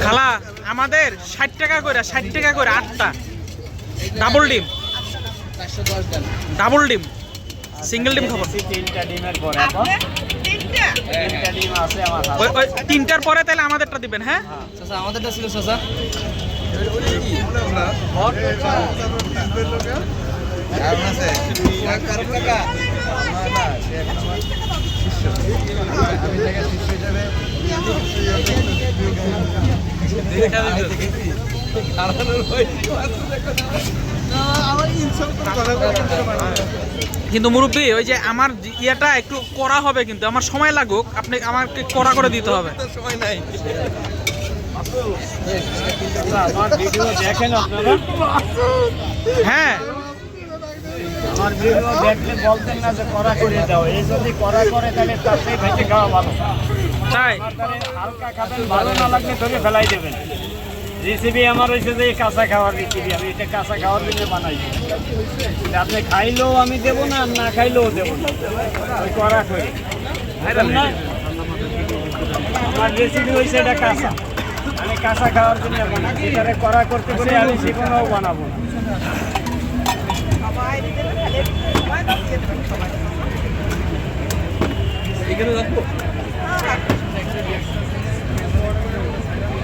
খালা আমাদের 60 টাকা করে 8টা ডাবল ডিম, ডাবল ডিম, সিঙ্গেল ডিম খাবো। 3টা ডিমের পরে এখন 3টা ডিম আছে আমার হাতে। ওই 3টার পরে তাহলে আমাদেরটা দিবেন। হ্যাঁ চাচা আমাদেরটা ছিল চাচা। কিন্তু মুরব্বী ওই যে আমার ইয়েটা একটু করা হবে, কিন্তু আমার সময় লাগুক, আপনি আমাকে করা করে দিতে হবে। সময় নাই। আমার ভিডিও দেখেন আপনারা? হ্যাঁ আমার ভিডিও দেখলে বলতেন না যে করা করে দাও, এই যদি করা করে তাহলে তার সেই ভেজে খাওয়া ভালো। তাই হালকা খাবেন, ভালো না লাগলে ধরে ফেলাই দেবেন। রেসিপি আমার হয়েছে যে কাঁচা খাওয়ার রেসিপি, আমি এটা কাঁচা খাওয়ার জন্য বানাই। আপনি খাইলেও আমি দেবো না, না খাইলেও দেবো না, ওই করা করে না। আমার রেসিপি হয়েছে এটা কাঁচা, আমি কাঁচা খাওয়ার জন্য বানাই। এটারে করা করতে করে আমি জীবনেও বানাবো না।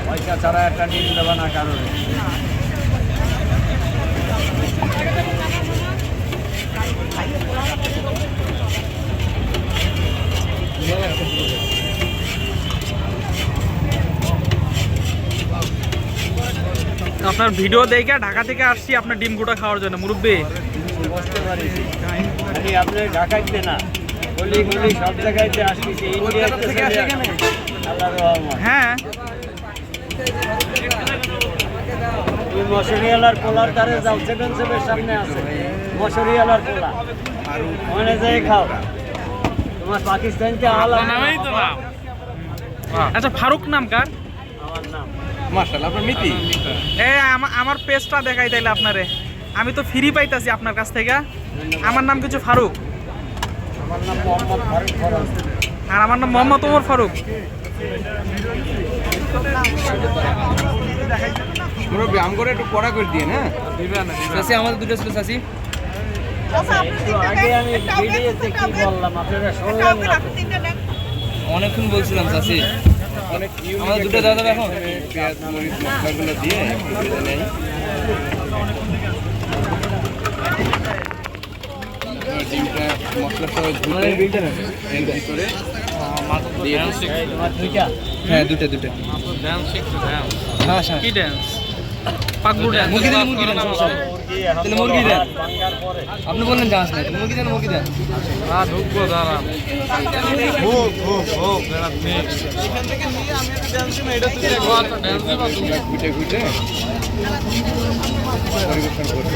পয়সা ছাড়া একটা ডিম দেবো না কারণে। আপনার ভিডিও দেখে ঢাকা থেকে আসছি আপনার ডিম গুঁড়া খাওয়ার জন্য মুরব্বী। বুঝতে পারিছি, খালি আপনি ঢাকাইতে না, গলি গলি সব জায়গায়তে আসতেছি। ইন্ডিয়াতে আল্লাহর রহমত। হ্যাঁ তুই মশুরিয়ালার পোলার দ্বারে যাও, 7-7 সামনে আছে মশুরিয়ালার পোলা, ওখানে যাই খাও। তোমার পাকিস্তানকে আচ্ছা ফারুক নাম কার? আমার নাম মাশাআল্লাহ, আপনার মিতি। আমার পেজটা দেখাই তাইলে আপনারে, আমি তো ফ্রি পাইতাছি আপনার কাছ থেকে। আমার নাম কিছু ফারুক, আমার নাম মোহাম্মদ ফারুক ফরাজ। আর আমার নাম মোহাম্মদ ওমর ফারুক। মুরব্বি আম করে একটু কড়া করে দিয়ে না চাচি, আমাদের দুটো ছিল চাচি। আগে আমি ভিডিওতে কি বললাম আপনারা শুনলেন না? অনেকক্ষণ বলছিলাম চাচি, আমাদের দুটো দাদা এখন পেঁয়াজ মরিচ মশলাগুলো দিয়ে একটু ভেজে নেই। ডিমটা মশলা সহ ধুয়ে এর ভিতরে দিয়ে দিচ্ছি। তোমার দুইটা হ্যাঁ দুটো দুটো। হ্যাঁ স্যার, কি ড্যান্স? পাকবু ড্যান্স। মুরগি দেন, মুরগি দেন, সমস্যা নেই। তাহলে মুরগি দেন। বাঙ্গার পরে আপনি বললেন গাছ নাই, মুরগি দেন, মুরগি দেন। ঢুকবো দাঁড়া। ঘুটে ঘুটে পরিবেশন করতে।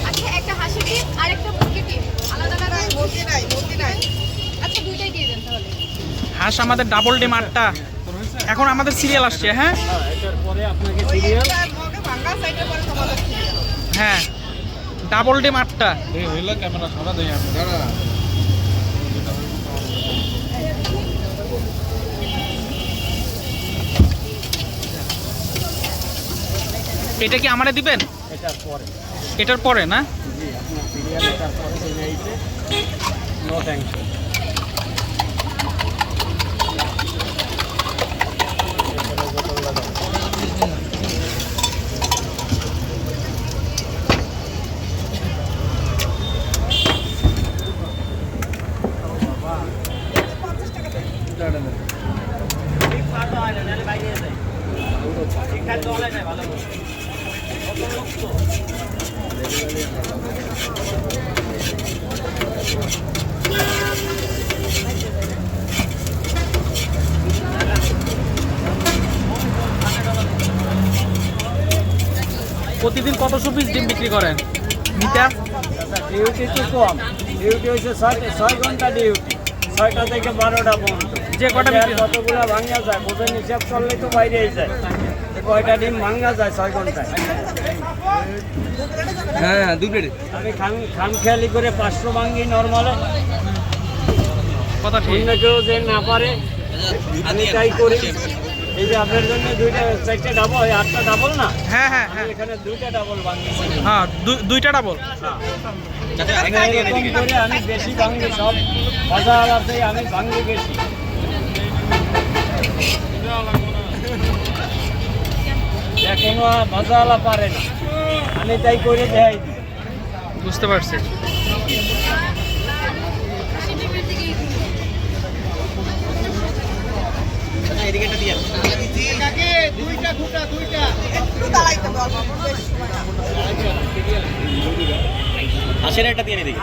আচ্ছা একটা হাঁসের ডিম আর একটা মুরগির ডিম আলাদা আলাদা। মুরগি নাই, মুরগি নাই। আচ্ছা দুইটাই দিয়ে দেন তাহলে। হাঁস আমাদের ডাবল ডিম 8টা। এখন আমাদের সিরিয়াল আসছে। হ্যাঁ এটার পরে আপনাকে সিরিয়াল হ্যাঁ, ডাবল ডিম 8টা। এটা কি আমারে দিবেন? এটার পরে এটার পরে না? জি, আপনার সিরিয়াল এটার পরে চলে আইছে। No thank you. প্রতিদিন কতশো পিস ডিম বিক্রি করেন মিটা? আচ্ছা, ডিউটি তো কম, ডিউটি হচ্ছে 6 ঘন্টা ডিউটি, 6টা থেকে 12টা পর্যন্ত। যে কটা বিক্রি হয়? কতগুলো ভাঙা যায় বোঝেন, হিসাব করলেই তো বাইরেই যায়। কয়টা ডিম ভাঙা যায় 6 ঘন্টায়? হ্যাঁ হ্যাঁ 2 প্লেট। আমি খামখেয়ালি করে 500 ভাঙি নর্মালে। কথা ঠিক। অন্য কেউ যে না পারে আমি তাই করি। এই যে আপনার জন্য 4টা ডাবল, 8টা ডাবল না, হ্যাঁ হ্যাঁ হ্যাঁ এখানে 2টা ডাবল ভাঙি। হ্যাঁ, দুইটা ডাবল। এরকম করে আমি বেশি ভাঙি, সব বাজার আছে আমি ভাঙি বেশি। কোনো বাজারওয়ালা পারে না, আমি তাই করে দেখাই দিই। বুঝতে পারছি। আসেন একটা দিয়ে দেখি।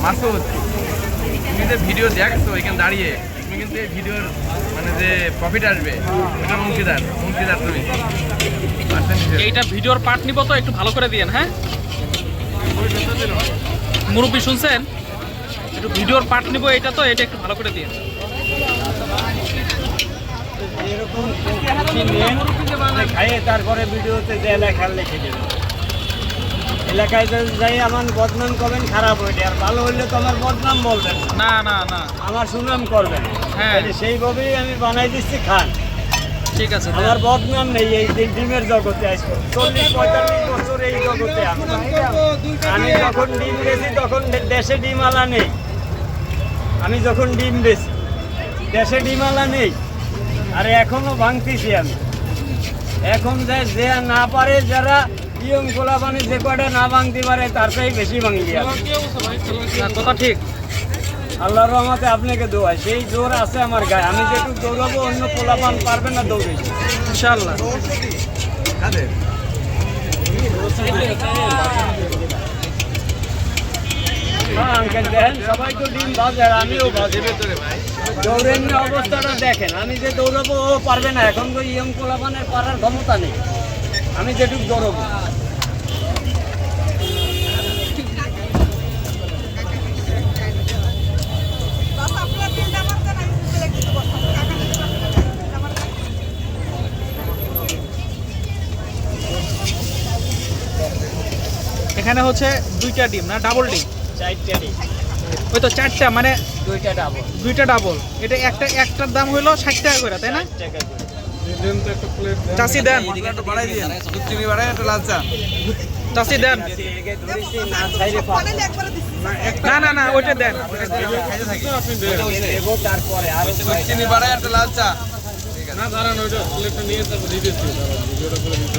মাসুদ, তুমি যে ভিডিও দেখছো এখানে দাঁড়িয়ে, তুমি কিন্তু এই ভিডিওর মানে যে প্রফিট আসবে এটা অংশীদার তুমি। এইটা ভিডিওর পার্ট নিব তো, একটু ভালো করে দিয়েন। হ্যাঁ মুরব্বী শুনছেন, একটু ভিডিওর পার্ট নিব এটা তো, এটা একটু ভালো করে দিয়েন। এরকম খাইয়ে তারপরে ভিডিওতে যে এলাকার লিখে দেবেন। এলাকায় যাই আমার বদনাম করবেন, খারাপ হইলে, আর ভালো হইলে তো আমার বদনাম বলবেন না, না না না, আমার সুনাম করবেন। হ্যাঁ। তাহলে সেইভাবেই আমি বানাই দিচ্ছি, খান। ঠিক আছে। আমার বদনাম নেই এই ডিমের জগতে। আজকে 40-45 বছর এই জগতে আমি যখন ডিম বেশি তখন দেশে ডিমওয়ালা নেই। আমি যখন ডিম বেশি দেশে ডিমওয়ালা নেই, আর এখনো ভাঙতেছি আমি। এখন যে না পারে, যারা ইয়ং গোলা পানি যে কয়টা না ভাঙতে পারে তার চাই বেশি ভাঙি দিয়ে কথা ঠিক। আল্লাহর রহমতে আপনাকে দোয়াই, সেই জোর আছে আমার গায়ে। আমি যেটুকু দৌড়াবো অন্য পোলাপান পারবে না দৌড়েছি ইনশাআল্লাহ। হ্যাঁ আঙ্কেল, দেখেন সবাই তো ডিম বাজে, আর আমিও বাজে। দৌড়ের অবস্থাটা দেখেন, আমি যে দৌড়াবো ও পারবে না। এখন তো ইয়ং পোলাপানের পারার ক্ষমতা নেই, আমি যেটুকু দৌড়াবো। এখানে হচ্ছে 2টা ডিম না, ডাবল ডিম? 4টা ডিম। ওই তো 4টা, মানে 2টা ডাবল। 2টা ডাবল। এটা একটার দাম হলো 60 টাকা করে, তাই না? 60 টাকা করে। চাষি দেন, চাষি দেন। না ছাইরে পাবো। না না না, ওইটা দেন। দেবো তারপরে আরো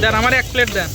দেন, আমার 1 প্লেট দেন।